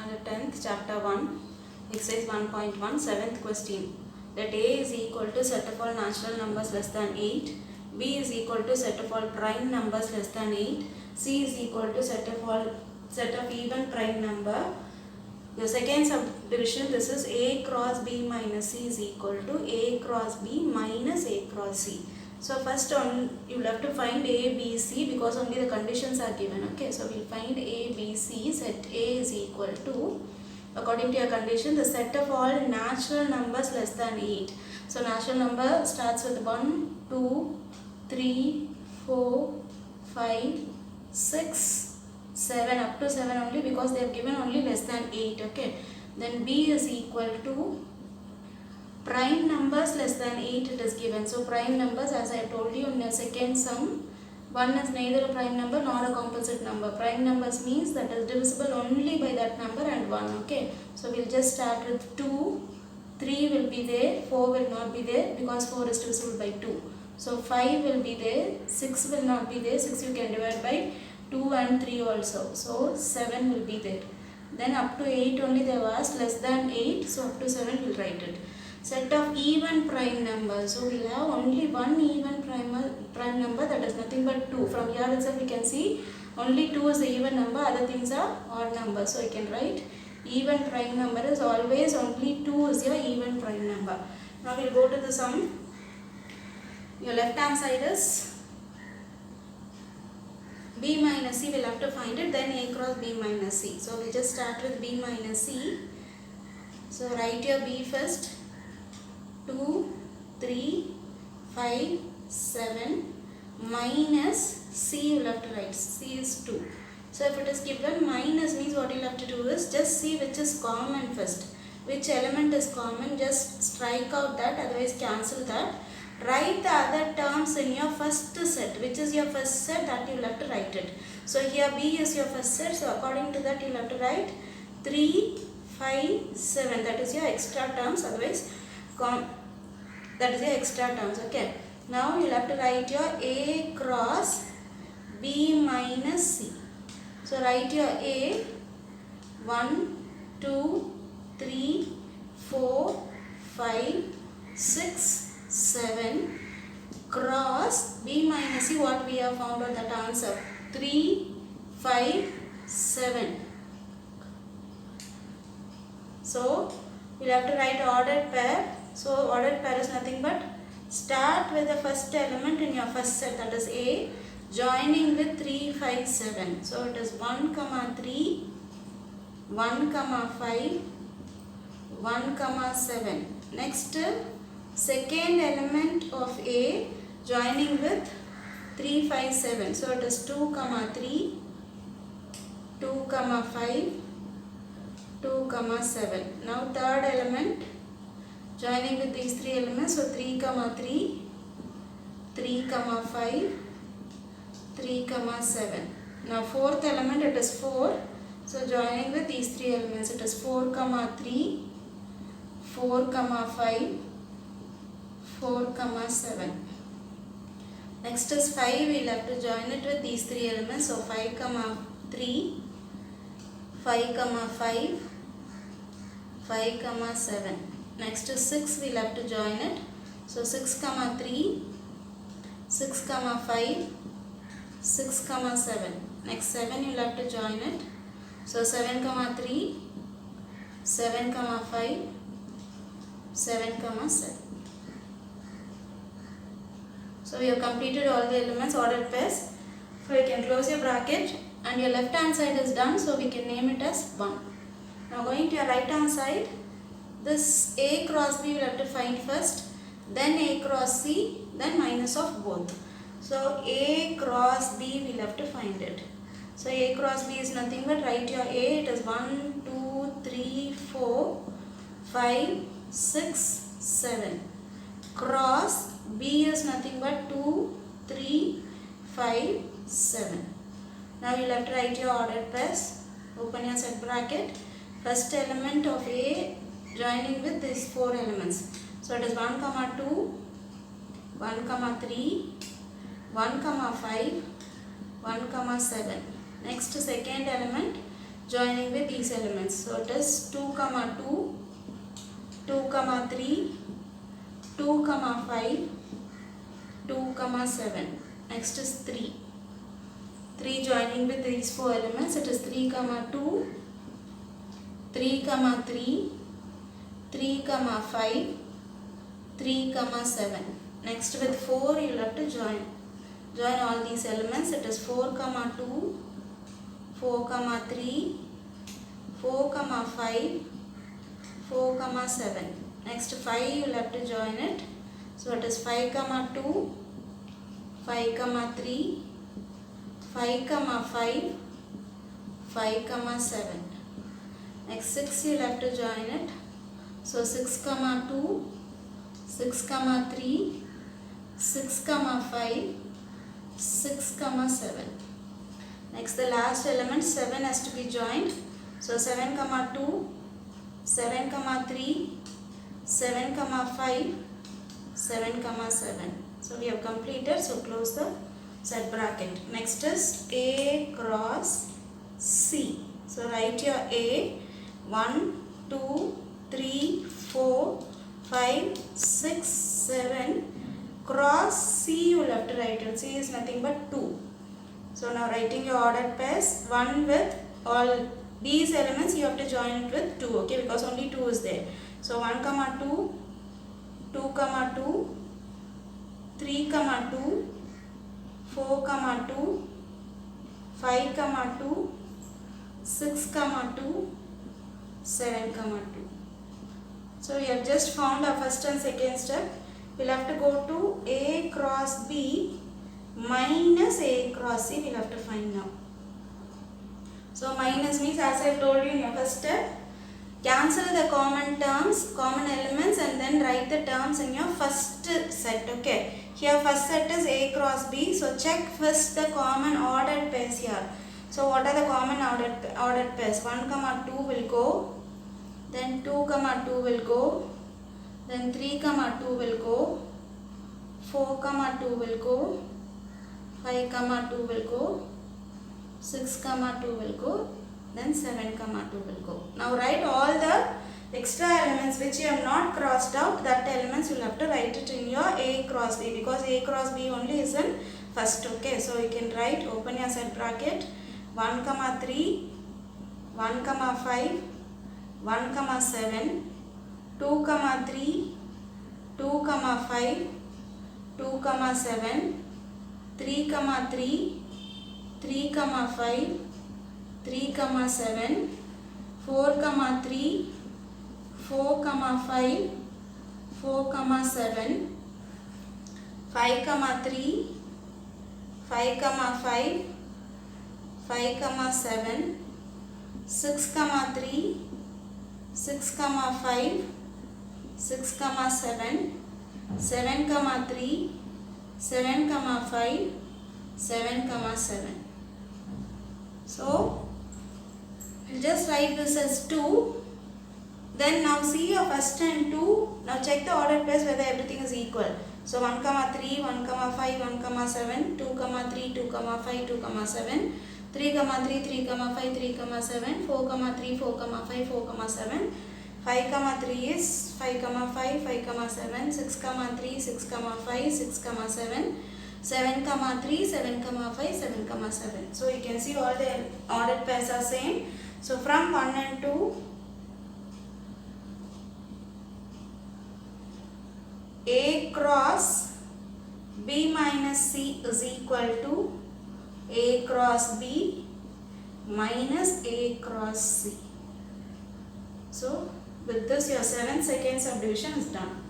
Standard 10th, Chapter 1, Exercise 1.1, 7th question. Let A is equal to set of all natural numbers less than 8, B is equal to set of all prime numbers less than 8, C is equal to set of even prime number. The second subdivision, this is A cross B minus C is equal to A cross B minus A cross C. So first you will have to find A, B, C because only the conditions are given. Okay, so we will find A, B, C. Set A is equal to, according to your condition, the set of all natural numbers less than 8. So natural number starts with 1, 2, 3, 4, 5, 6, 7, up to 7 only because they have given only less than 8. Okay, then B is equal to prime numbers less than 8 it is given. So prime numbers, as I told you in the second sum, 1 is neither a prime number nor a composite number. Prime numbers means that is divisible only by that number and 1. Okay, so we'll just start with 2, 3 will be there, 4 will not be there because 4 is divisible by 2. So 5 will be there, 6 will not be there, 6 you can divide by 2 and 3 also. So 7 will be there. Then up to 8 only they have asked, less than 8, so up to 7 we'll write it. Set of even prime numbers. So we'll have only one even prime number, that is nothing but 2. From here itself we can see only 2 is the even number, other things are odd numbers. So you can write even prime number is always only 2 is your even prime number. Now we'll go to the sum. Your left hand side is B minus C, we'll have to find it, then A cross B minus C. So we'll just start with B minus C. So write your B first. 2, 3, 5, 7 minus C you will have to write. C is 2. So if it is given minus means what you will have to do is just see which is common first. Which element is common, just strike out that, otherwise cancel that. Write the other terms in your first set. Which is your first set, that you will have to write it. So here B is your first set, so according to that you will have to write 3, 5, 7. That is your extra terms, otherwise that is your extra terms. Okay, now you will have to write your A cross B minus C. So write your A 1, 2, 3, 4, 5, 6, 7 cross B minus C. What we have found out that answer 3, 5, 7. So you will have to write ordered pair. So ordered pair is nothing but start with the first element in your first set, that is A, joining with 3, 5, 7. So it is 1, 3, 1, 5, 1, 7. Next, second element of A joining with 3, 5, 7. So it is 2, 3, 2, 5, 2, 7. Now third element joining with these three elements, so 3, 3, 3, 5, 3, 7. Now fourth element, it is 4. So joining with these three elements, it is 4, 3, 4, 5, 4, 7. Next is 5, we will have to join it with these three elements. So 5, 3, 5, 5, 5, 7. Next is 6, we will have to join it. So 6, 3, 6, 5, 6, 7. Next 7 you will have to join it. So 7, 3, 7, 5, 7, 7. So we have completed all the elements, ordered pairs. So you can close your bracket and your left hand side is done. So we can name it as 1. Now going to your right hand side, this A cross B we will have to find first, then A cross C, then minus of both. So A cross B we will have to find it. So A cross B is nothing but write your A, it is 1, 2, 3, 4, 5, 6, 7. Cross B is nothing but 2, 3, 5, 7. Now you will have to write your ordered pairs. Open your set bracket. First element of A joining with these 4 elements. So it is 1, 2, 1, 3, 1, 5, 1, 7. Next second element joining with these elements. So it is 2, 2, 2, 3, 2, 5, 2, 7. Next is 3. 3 joining with these 4 elements. It is 3, 2, 3, 3, 3, 5, 3, 7. Next with 4 you will have to join all these elements. It is 4, 2, 4, 3, 4, 5, 4, 7. Next 5 you will have to join it. So it is 5, 2, 5, 3, 5, 5, 5, 7. Next 6 you will have to join it. So 6, 2, 6, 3, 6, 5, 6, 7. Next the last element 7 has to be joined. So 7, 2, 7, 3, 7, 5, 7, 7. So we have completed. So close the set bracket. Next is A cross C. So write your A. 1, 2, 3, 4, 5, 6, 7. Cross C you will have to write it. C is nothing but 2. So now writing your ordered pairs. 1 with all these elements you have to join it with 2. Okay, because only 2 is there. So 1, 2, 2, 2, 3, 2, 4, 2, 5, 2, 6, 2, 7, 2. So we have just found our first and second step. We will have to go to A cross B minus A cross C. We will have to find now. So minus means, as I told you in your first step, cancel the common terms, common elements, and then write the terms in your first set. Okay. Here first set is A cross B. So check first the common ordered pairs here. So what are the common ordered pairs? 1, 2 will go. Then 2, 2 will go. Then 3, 2 will go. 4, 2 will go. 5, 2 will go. 6, 2 will go. Then 7, 2 will go. Now write all the extra elements which you have not crossed out. That elements you will have to write it in your A cross B, because A cross B only is in first. Okay, so you can write, open your set bracket, 1, 3, 1, 5, 1, 7, 2, 3, 2, 5, 2, 7, 3, 3, 3, 5, 3, 7, 4, 3, 4, 5, 4, 7, 5, 3, 5, 5, 5, 7, 6, 3, 6, 5, 6, 7, 7, 3, 7, 5, 7, 7. So we'll just write this as 2. Then now see your first and 2. Now check the ordered pairs whether everything is equal. So 1, 3, 1, 5, 1, 7, 2, 3, 2, 5, 2, 7, 3, 3, 3, 5, 3, 7, 4, 3, 4, 5, 4, 7, 5, 3 is 5, 5, 5, 7, 6, 3, 6, 5, 6, 7, 7, 3, 7, 5, 7, 7. So you can see all the ordered pairs are same. So from 1 and 2, A cross B minus C is equal to A cross B minus A cross C. So with this your 7th second subdivision is done.